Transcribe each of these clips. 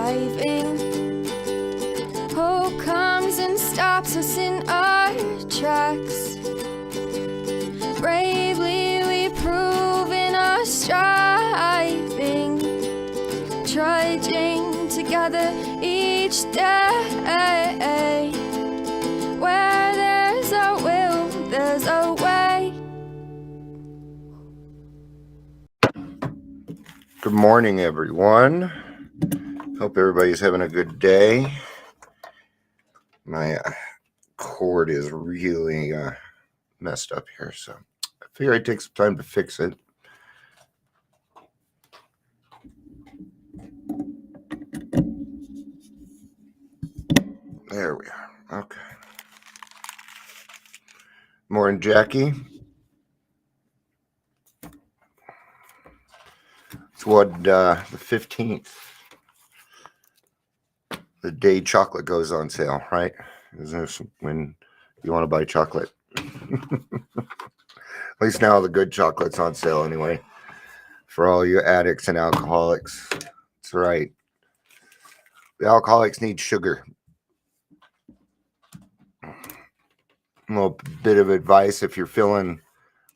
driving. Hope comes and stops us in our tracks. Bravely we prove in our striving, trudging together each day. Where there's a will, there's a way. Good morning, everyone. Hope everybody's having a good day. My cord is really messed up here, so I figure I'd take some time to fix it. There we are. Okay. Morning, Jackie. It's what, the 15th. The day chocolate goes on sale, right? Is this when you want to buy chocolate? At least now the good chocolate's on sale anyway. For all you addicts and alcoholics. That's right. The alcoholics need sugar. A little bit of advice if you're feeling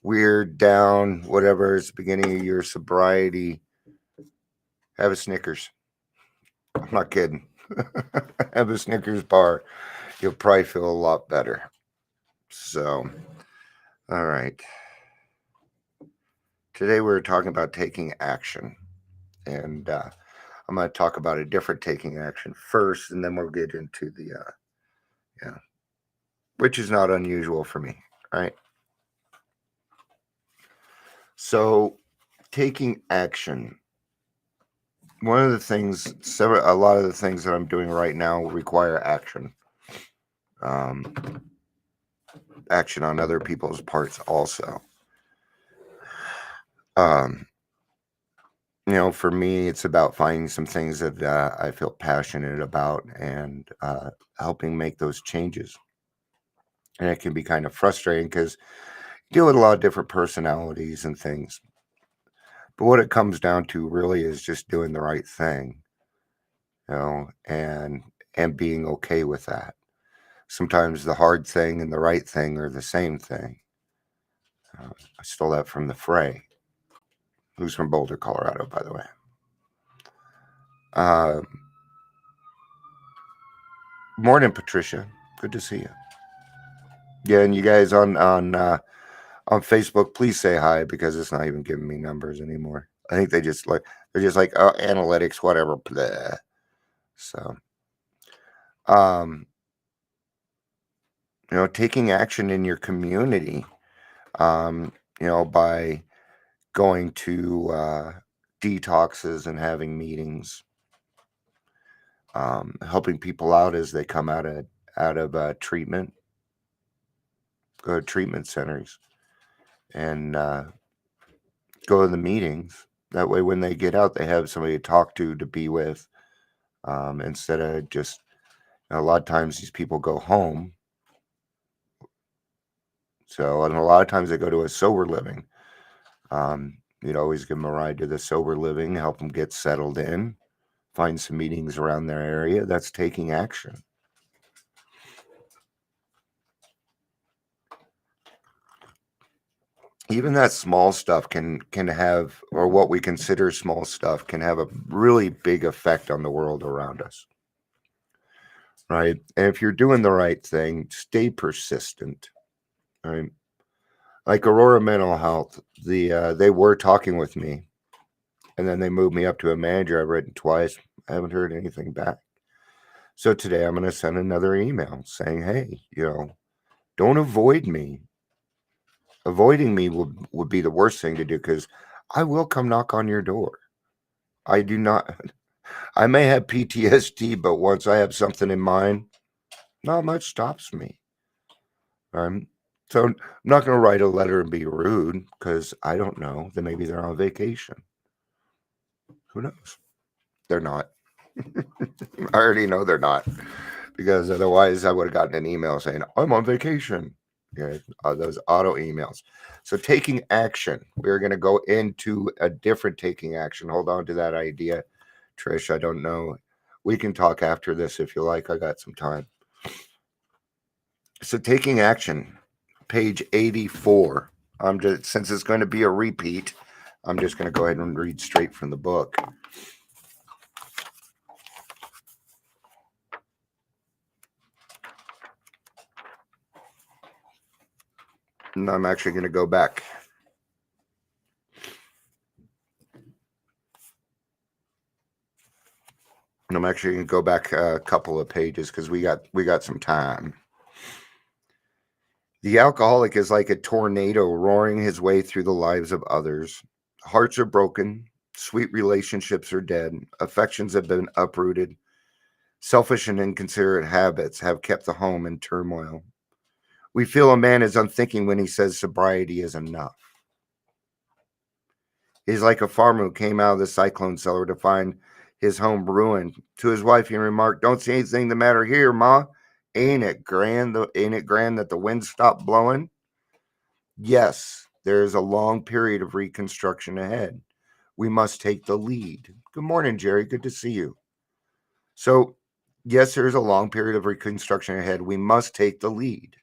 weird, down, whatever, it's the beginning of your sobriety, have a Snickers. I'm not kidding. Have a Snickers bar. You'll probably feel a lot better. So, all right. Today we're talking about taking action. And I'm going to talk about a different taking action first, and then we'll get into the, which is not unusual for me, right? So, taking action. One of the things, a lot of the things that I'm doing right now require action. Action on other people's parts also. For me, it's about finding some things that I feel passionate about and helping make those changes. And it can be kind of frustrating because you deal with a lot of different personalities and things. But what it comes down to really is just doing the right thing, and being okay with that. Sometimes the hard thing and the right thing are the same thing. I stole that from the Fray, who's from Boulder, Colorado, by the way. Morning, Patricia. Good to see you. Yeah, and you guys on Facebook, please say hi because it's not even giving me numbers anymore. I think they're just like, oh, analytics, whatever. Blah. So, taking action in your community, by going to detoxes and having meetings, helping people out as they come out of treatment, go to treatment centers, and go to the meetings. That way, when they get out, they have somebody to talk to be with, instead of just, a lot of times these people go home. So, and a lot of times they go to a sober living. You'd always give them a ride to the sober living, help them get settled in, find some meetings around their area. That's taking action. Even that small stuff can have, or what we consider small stuff, can have a really big effect on the world around us. Right? And if you're doing the right thing, stay persistent. Right? Like Aurora Mental Health, they were talking with me, and then they moved me up to a manager. I've written twice. I haven't heard anything back. So today I'm going to send another email saying, hey, don't avoid me. Avoiding me would be the worst thing to do, because I will come knock on your door. I may have PTSD, but once I have something in mind, not much stops me. So I'm not going to write a letter and be rude, because I don't know. Then maybe they're on vacation. Who knows? They're not. I already know they're not, because otherwise I would have gotten an email saying, I'm on vacation. Those auto emails. So taking action. We're going to go into a different taking action. Hold on to that idea, Trish. I don't know We can talk after this if you like. I got some time. So taking action, page 84. I'm just, since it's going to be a repeat, I'm just going to go ahead and read straight from the book. And I'm actually going to go back. And I'm actually going to go back a couple of pages because we got some time. The alcoholic is like a tornado roaring his way through the lives of others. Hearts are broken, sweet relationships are dead, affections have been uprooted. Selfish and inconsiderate habits have kept the home in turmoil. We feel a man is unthinking when he says sobriety is enough. He's like a farmer who came out of the cyclone cellar to find his home ruined. To his wife, he remarked, "Don't see anything the matter here, Ma. Ain't it grand? Ain't it grand that the wind stopped blowing?" Yes, there is a long period of reconstruction ahead. We must take the lead. Good morning, Jerry. Good to see you. So, yes, there is a long period of reconstruction ahead. We must take the lead.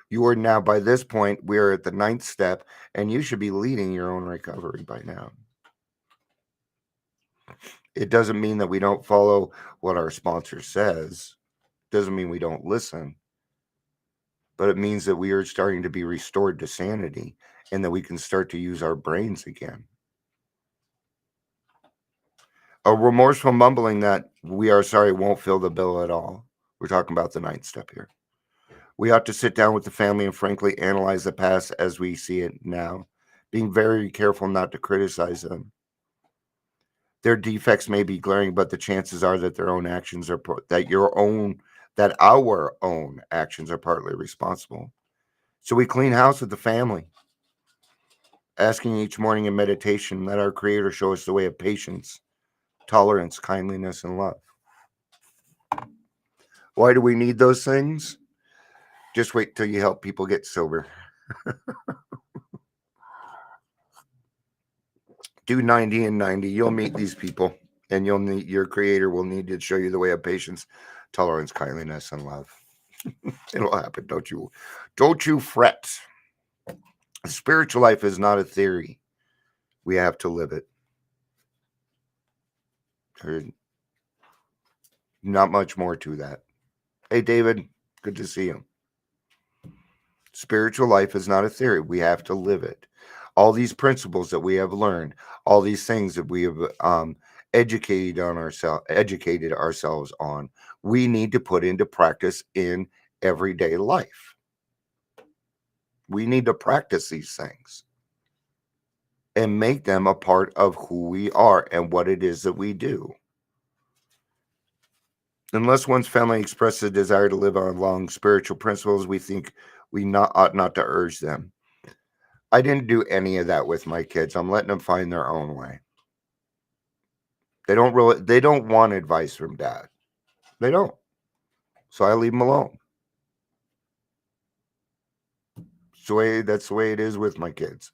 You are now, by this point, we are at the 9th step, and you should be leading your own recovery by now. It doesn't mean that we don't follow what our sponsor says. Doesn't mean we don't listen. But it means that we are starting to be restored to sanity and that we can start to use our brains again. A remorseful mumbling that we are sorry won't fill the bill at all. We're talking about the 9th step here. We ought to sit down with the family and frankly analyze the past as we see it now, being very careful not to criticize them. Their defects may be glaring, but the chances are that their own actions are that our own actions are partly responsible. So we clean house with the family, asking each morning in meditation, let our Creator show us the way of patience, tolerance, kindliness, and love. Why do we need those things? Just wait till you help people get sober. Do 90 and 90. You'll meet these people, and your Creator will need to show you the way of patience, tolerance, kindliness, and love. It'll happen. Don't you fret. Spiritual life is not a theory. We have to live it. There's not much more to that. Hey, David, good to see you. Spiritual life is not a theory. We have to live it. All these principles that we have learned, all these things that we have educated ourselves on, we need to put into practice in everyday life. We need to practice these things and make them a part of who we are and what it is that we do. Unless one's family expresses a desire to live along spiritual principles, we think we ought not to urge them. I didn't do any of that with my kids. I'm letting them find their own way. They don't want advice from dad. They don't. So I leave them alone. That's the way it is with my kids.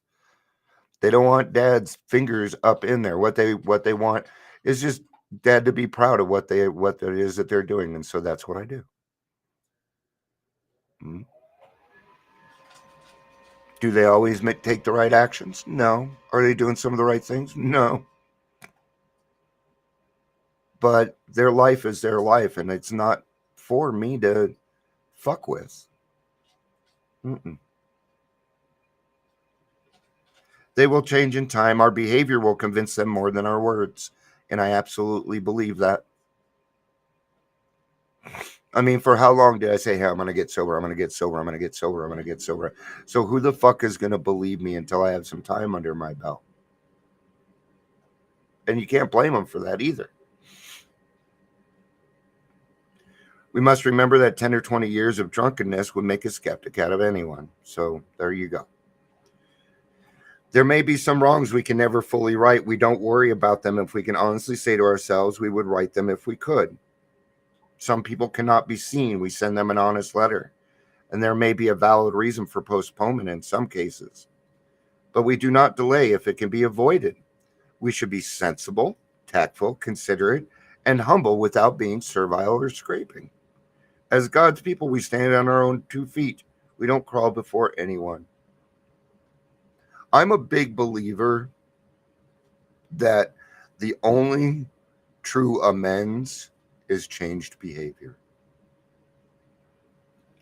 They don't want dad's fingers up in there. What they want is just dad to be proud of what it is that they're doing, and so that's what I do. Mm-hmm. Do they always take the right actions? No. Are they doing some of the right things? No. But their life is their life, and it's not for me to fuck with. Mm-mm. They will change in time. Our behavior will convince them more than our words. And I absolutely believe that. I mean, for how long did I say, hey, I'm going to get sober, I'm going to get sober, I'm going to get sober, I'm going to get sober? So who the fuck is going to believe me until I have some time under my belt? And you can't blame them for that either. We must remember that 10 or 20 years of drunkenness would make a skeptic out of anyone. So there you go. There may be some wrongs we can never fully right. We don't worry about them if we can honestly say to ourselves we would right them if we could. Some people cannot be seen. We send them an honest letter. And there may be a valid reason for postponement in some cases. But we do not delay if it can be avoided. We should be sensible. tactful, considerate, and humble without being servile or scraping. As God's people, we stand on our own 2 feet. We don't crawl before anyone. I'm a big believer that the only true amends is changed behavior.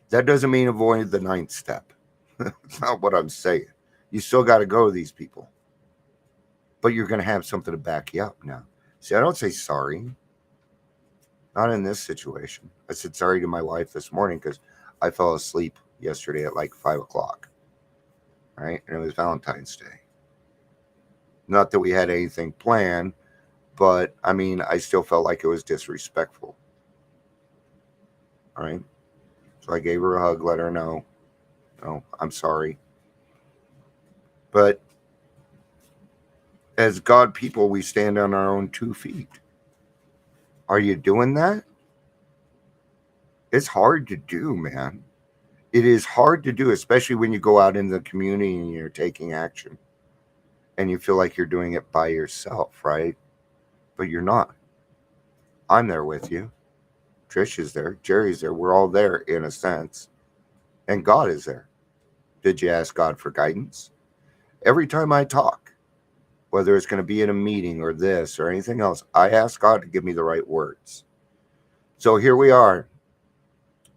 That doesn't mean avoid the 9th step. That's not what I'm saying. You still got to go to these people, but you're going to have something to back you up now. See, I don't say sorry. Not in this situation. I said sorry to my wife this morning because I fell asleep yesterday at like 5 o'clock. Right? And it was Valentine's Day. Not that we had anything planned, but I mean, I still felt like it was disrespectful. All right? So I gave her a hug, let her know, I'm sorry. But as God people, we stand on our own 2 feet. Are you doing that? It's hard to do, man. It is hard to do, especially when you go out in the community and you're taking action and you feel like you're doing it by yourself, right? But you're not. I'm there with you. Trish is there. Jerry's there. We're all there in a sense. And God is there. Did you ask God for guidance? Every time I talk, whether it's going to be in a meeting or this or anything else, I ask God to give me the right words. So here we are.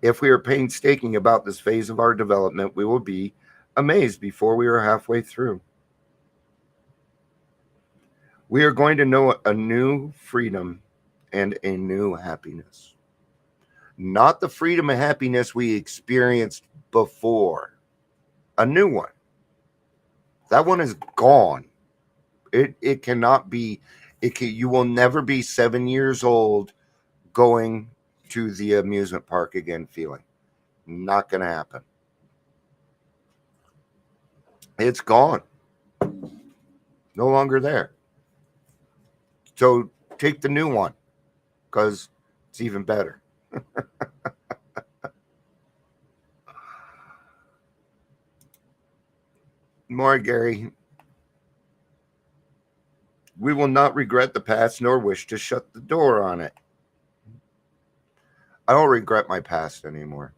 If we are painstaking about this phase of our development, we will be amazed before we are halfway through. We are going to know a new freedom and a new happiness. Not the freedom and happiness we experienced before. A new one. That one is gone. It cannot be. You will never be 7 years old going to the amusement park again feeling. Not going to happen. It's gone. No longer there. So take the new one because it's even better. More, Gary. We will not regret the past nor wish to shut the door on it. I don't regret my past anymore.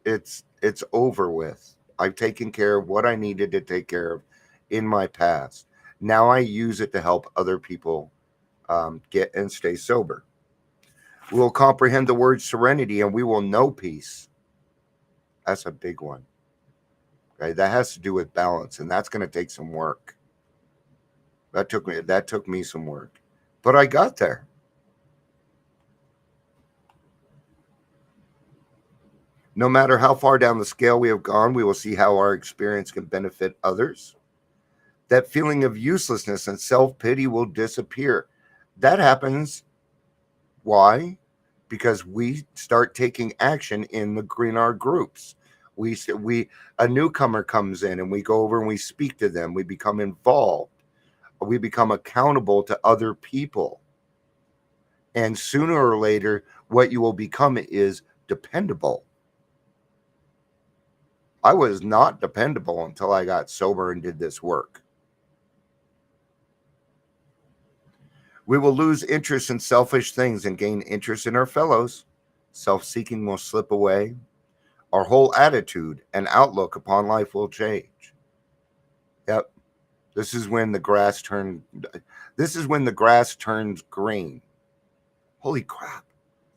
It's over with. I've taken care of what I needed to take care of in my past. Now I use it to help other people get and stay sober. We will comprehend the word serenity and we will know peace. That's a big one. Okay, that has to do with balance, and that's going to take some work. That took me some work, but I got there. No matter how far down the scale we have gone, we will see how our experience can benefit others. That feeling of uselessness and self-pity will disappear. That happens. Why? Because we start taking action in our groups. A newcomer comes in and we go over and we speak to them. We become involved. We become accountable to other people. And sooner or later, what you will become is dependable. I was not dependable until I got sober and did this work. We will lose interest in selfish things and gain interest in our fellows. Self-seeking will slip away. Our whole attitude and outlook upon life will change. Yep. This is when the grass turns green. Holy crap.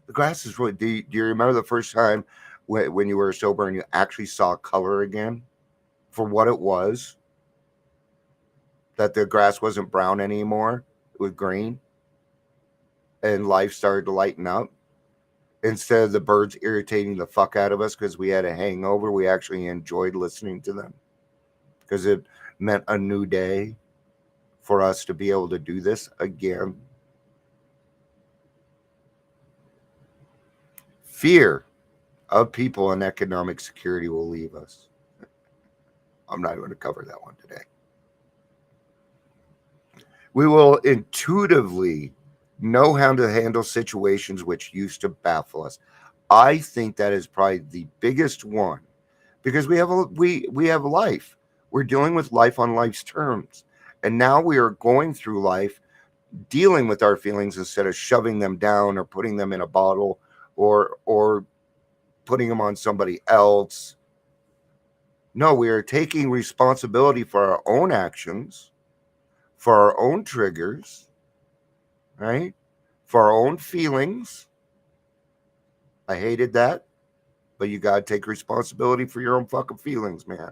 The grass is really... Do you remember the first time when you were sober and you actually saw color again for what it was? That the grass wasn't brown anymore. It was green. And life started to lighten up. Instead of the birds irritating the fuck out of us because we had a hangover, we actually enjoyed listening to them because it meant a new day for us to be able to do this again. Fear of people and economic security will leave us. I'm not going to cover that one today. We will intuitively know how to handle situations which used to baffle us. I think that is probably the biggest one because we have life. We're dealing with life on life's terms. And now we are going through life dealing with our feelings instead of shoving them down or putting them in a bottle or putting them on somebody else. No, we are taking responsibility for our own actions, for our own triggers, right? For our own feelings. I hated that, but you got to take responsibility for your own fucking feelings, man.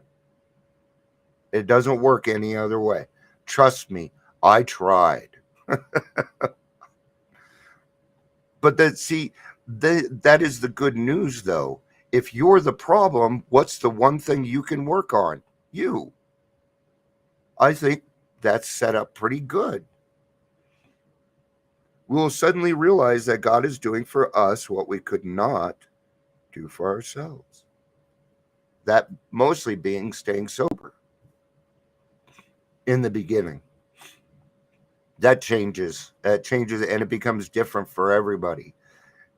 It doesn't work any other way. Trust me, I tried. But that is the good news, though. If you're the problem, what's the one thing you can work on? You. I think that's set up pretty good. We will suddenly realize that God is doing for us what we could not do for ourselves. That mostly being staying sober in the beginning. That changes, and it becomes different for everybody.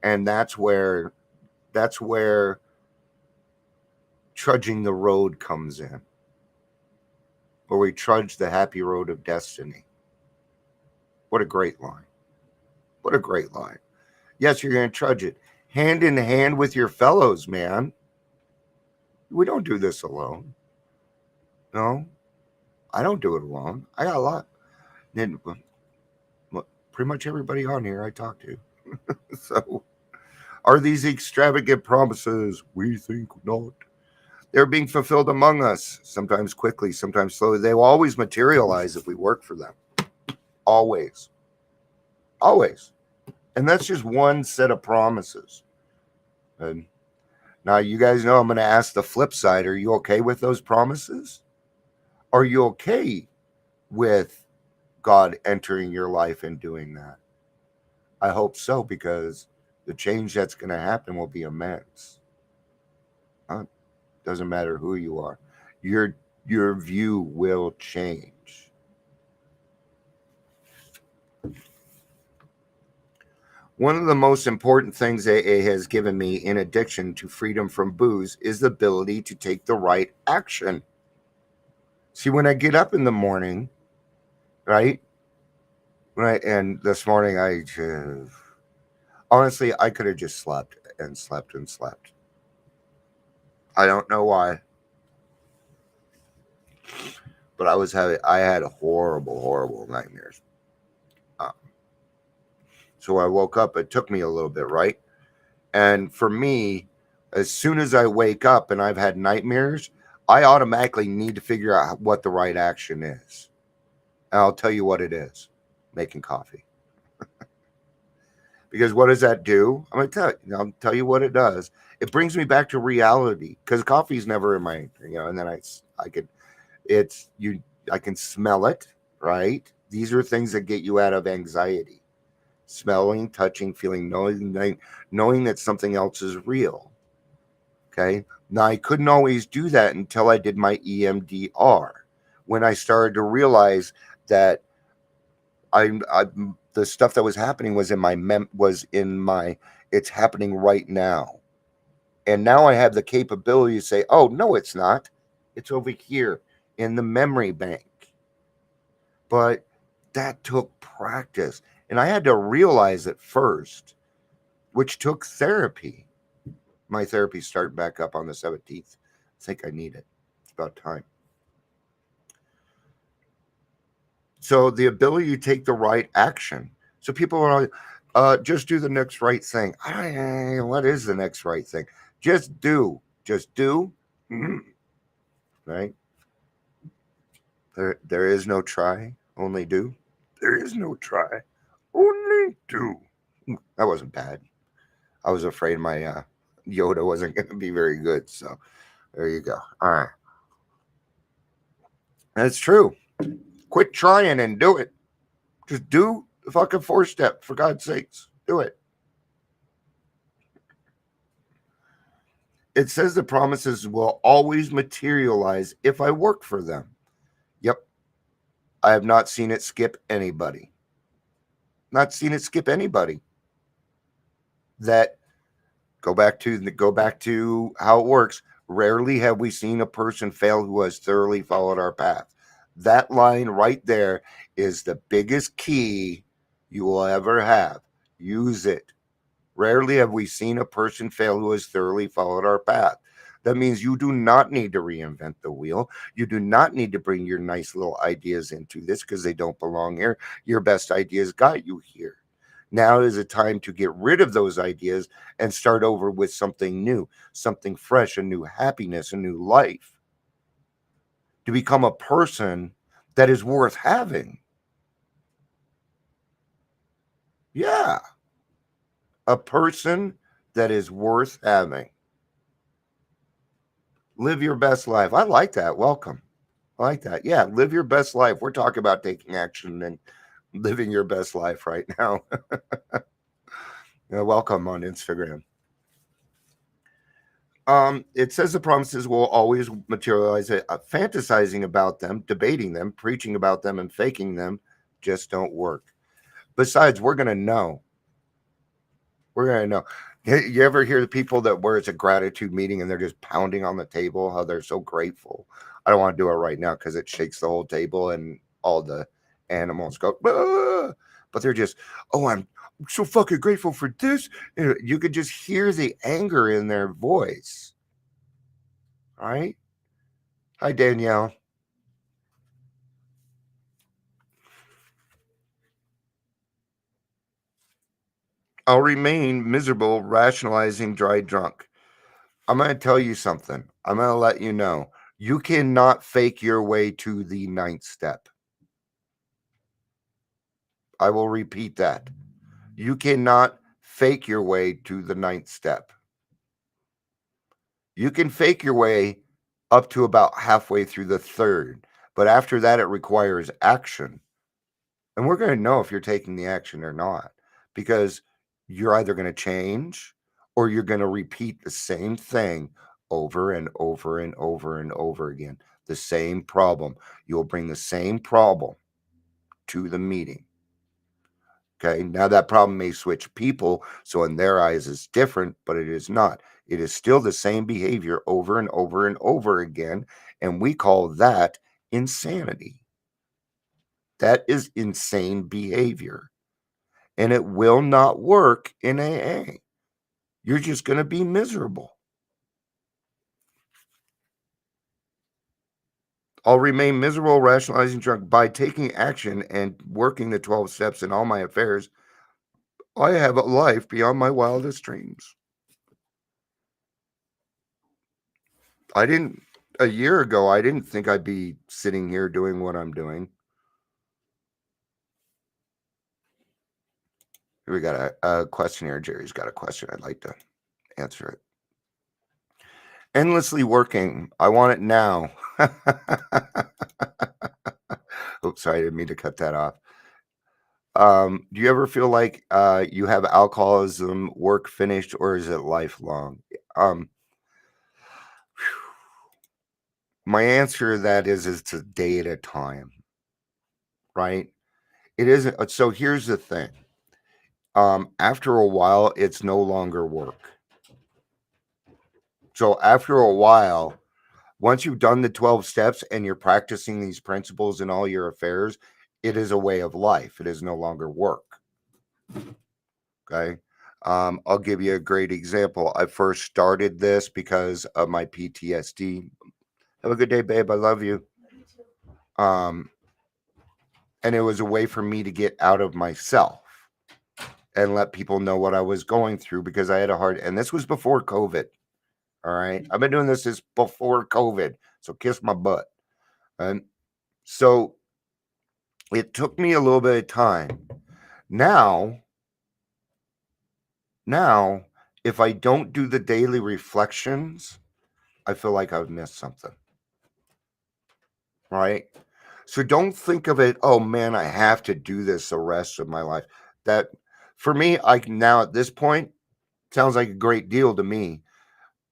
And that's where trudging the road comes in, where we trudge the happy road of destiny. What a great line. What a great line. Yes, you're going to trudge it hand in hand with your fellows, man. We don't do this alone. No, I don't do it alone. I got a lot. And pretty much everybody on here I talk to. So, are these extravagant promises? We think not. They're being fulfilled among us, sometimes quickly, sometimes slowly. They will always materialize if we work for them. Always. Always. And that's just one set of promises. And now you guys know I'm going to ask the flip side. Are you okay with those promises? Are you okay with God entering your life and doing that? I hope so, because the change that's going to happen will be immense. Doesn't matter who you are. Your view will change. One of the most important things AA has given me, in addition to freedom from booze, is the ability to take the right action. See, when I get up in the morning, right? And this morning, honestly, I could have just slept and slept and slept. I don't know why, but I had horrible nightmares. So I woke up. It took me a little bit, right? And for me, as soon as I wake up and I've had nightmares, I automatically need to figure out what the right action is. And I'll tell you what it is: making coffee. Because what does that do? I'll tell you what it does. It brings me back to reality, because coffee's never in my, and then I can smell it, right? These are things that get you out of anxiety. Smelling, touching, feeling, knowing that something else is real. Okay. Now, I couldn't always do that until I did my EMDR, when I started to realize that the stuff that was happening was in my it's happening right now. And now I have the capability to say, oh, no, it's not. It's over here in the memory bank. But that took practice. And I had to realize it first, which took therapy. My therapy started back up on the 17th. I think I need it. It's about time. So the ability to take the right action. So people are like, just do the next right thing. What is the next right thing? Just do. Just do. Right? There is no try, only do. There is no try, only do. That wasn't bad. I was afraid my Yoda wasn't going to be very good. So there you go. All right. That's true. Quit trying and do it. Just do the fucking 4-step, for God's sakes. Do it. It says the promises will always materialize if I work for them. Yep. I have not seen it skip anybody. Not seen it skip anybody. That go back to how it works. Rarely have we seen a person fail who has thoroughly followed our path. That line right there is the biggest key you will ever have. Use it. Rarely have we seen a person fail who has thoroughly followed our path. That means you do not need to reinvent the wheel. You do not need to bring your nice little ideas into this because they don't belong here. Your best ideas got you here. Now is a time to get rid of those ideas and start over with something new, something fresh, a new happiness, a new life. To become a person that is worth having. Yeah, a person that is worth having. Live your best life. I like that. Welcome. I like that. Yeah, live your best life. We're talking about taking action and living your best life right now. Welcome on Instagram. It says the promises will always materialize. Fantasizing about them, debating them, preaching about them, and faking them just don't work. Besides, we're gonna know. We're gonna know. You ever hear the people that where it's a gratitude meeting and they're just pounding on the table, how they're so grateful? I don't want to do it right now because it shakes the whole table and all the animals go, "Ah!" But they're just, oh, I'm so fucking grateful for this. You could just hear the anger in their voice. All right. Hi, Danielle. I'll remain miserable, rationalizing, dry drunk. I'm going to tell you something. I'm going to let you know. You cannot fake your way to the ninth step. I will repeat that. You cannot fake your way to the ninth step. You can fake your way up to about halfway through the third, but after that, it requires action. And we're going to know if you're taking the action or not because you're either going to change or you're going to repeat the same thing over and over and over and over again. The same problem. You'll bring the same problem to the meeting. Okay. Now that problem may switch people. So in their eyes, it's different, but it is not. It is still the same behavior over and over and over again. And we call that insanity. That is insane behavior. And it will not work in AA. You're just going to be miserable. I'll remain miserable, rationalizing drunk by taking action and working the 12 steps in all my affairs. I have a life beyond my wildest dreams. A year ago, I didn't think I'd be sitting here doing what I'm doing. We got a question here. Jerry's got a question. I'd like to answer it. Endlessly working. I want it now. Oops, sorry, I didn't mean to cut that off. Do you ever feel like you have alcoholism, work finished, or is it lifelong? My answer to that is it's a day at a time, right? It isn't. So here's the thing. After a while, it's no longer work. So after a while, once you've done the 12 steps and you're practicing these principles in all your affairs, it is a way of life. It is no longer work. Okay. I'll give you a great example. I first started this because of my PTSD. Have a good day, babe. I love you. Um, and it was a way for me to get out of myself and let people know what I was going through because I had a hard, and this was before COVID. All right. I've been doing this since before COVID. So kiss my butt. And so it took me a little bit of time. Now, if I don't do the daily reflections, I feel like I've missed something. Right. So don't think of it, oh man, I have to do this the rest of my life. That for me, I can now at this point sounds like a great deal to me.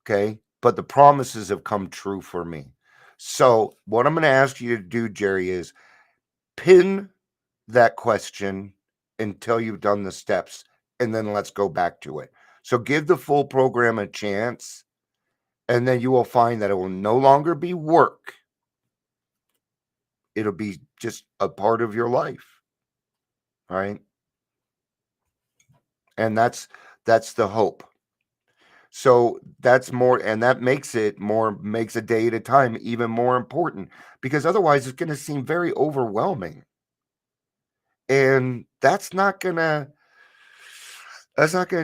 Okay. But the promises have come true for me. So what I'm going to ask you to do, Jerry, is pin that question until you've done the steps, and then let's go back to it. So give the full program a chance, and then you will find that it will no longer be work. It'll be just a part of your life. All right. And that's the hope. So that's more, and that makes a day at a time even more important, because otherwise it's going to seem very overwhelming. And that's not going to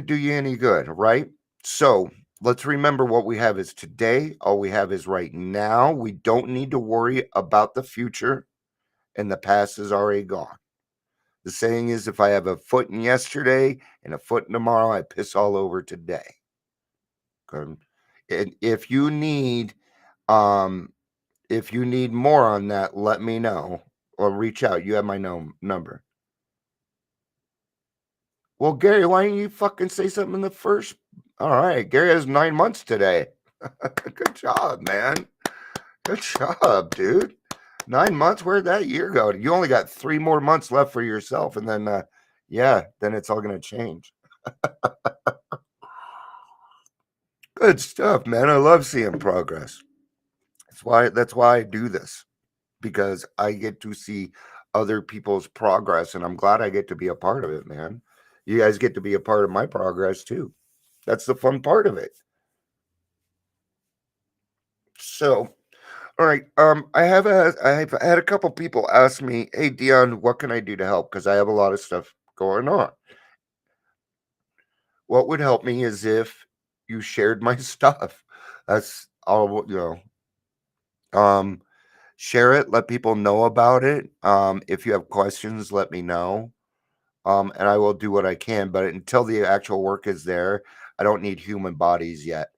do you any good, right? So let's remember what we have is today. All we have is right now. We don't need to worry about the future, and the past is already gone. The saying is, if I have a foot in yesterday and a foot in tomorrow, I piss all over today. Okay? And um, if you need more on that, let me know or reach out. You have my number. Well, Gary, why didn't you fucking say something in the first? All right, Gary has 9 months today. Good job, man. Good job, dude. 9 months. Where'd that year go? You only got 3 more months left for yourself, and then, then it's all gonna change. Good stuff, man. I love seeing progress. That's why I do this, because I get to see other people's progress, and I'm glad I get to be a part of it, man. You guys get to be a part of my progress too. That's the fun part of it. So, all right. I've had a couple people ask me, "Hey, Dion, what can I do to help?" Because I have a lot of stuff going on. What would help me is if you shared my stuff. That's all. Um, share it. Let people know about it. If you have questions, let me know. And I will do what I can. But until the actual work is there, I don't need human bodies yet.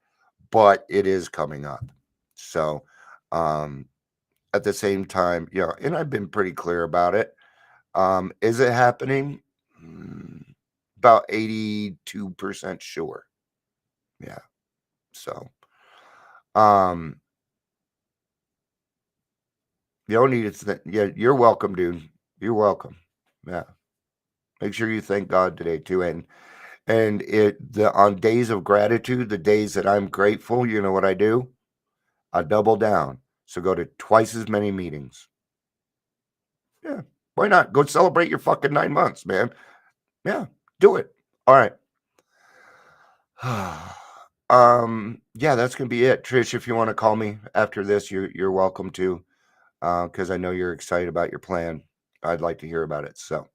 But it is coming up. So, um, at the same time, and I've been pretty clear about it. Is it happening? About 82% sure. Yeah. So, um, you don't need it. Yeah, you're welcome, dude. You're welcome. Yeah. Make sure you thank God today too. And on days of gratitude, the days that I'm grateful, you know what I do? I double down. So go to twice as many meetings. Yeah. Why not? Go celebrate your fucking 9 months, man. Yeah. Do it. All right. Yeah, that's gonna be it. Trish, if you want to call me after this, you're welcome to, because I know you're excited about your plan. I'd like to hear about it. So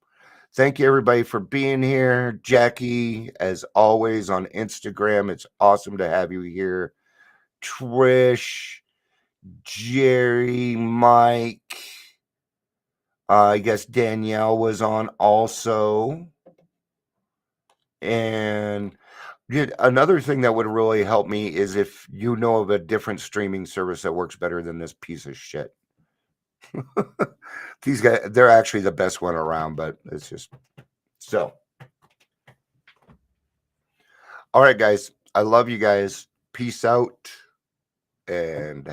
thank you everybody for being here. Jackie, as always, on Instagram. It's awesome to have you here. Trish, Jerry, Mike. I guess Danielle was on also. And another thing that would really help me is if you know of a different streaming service that works better than this piece of shit. These guys, they're actually the best one around, but it's just so. All right, guys. I love you guys. Peace out and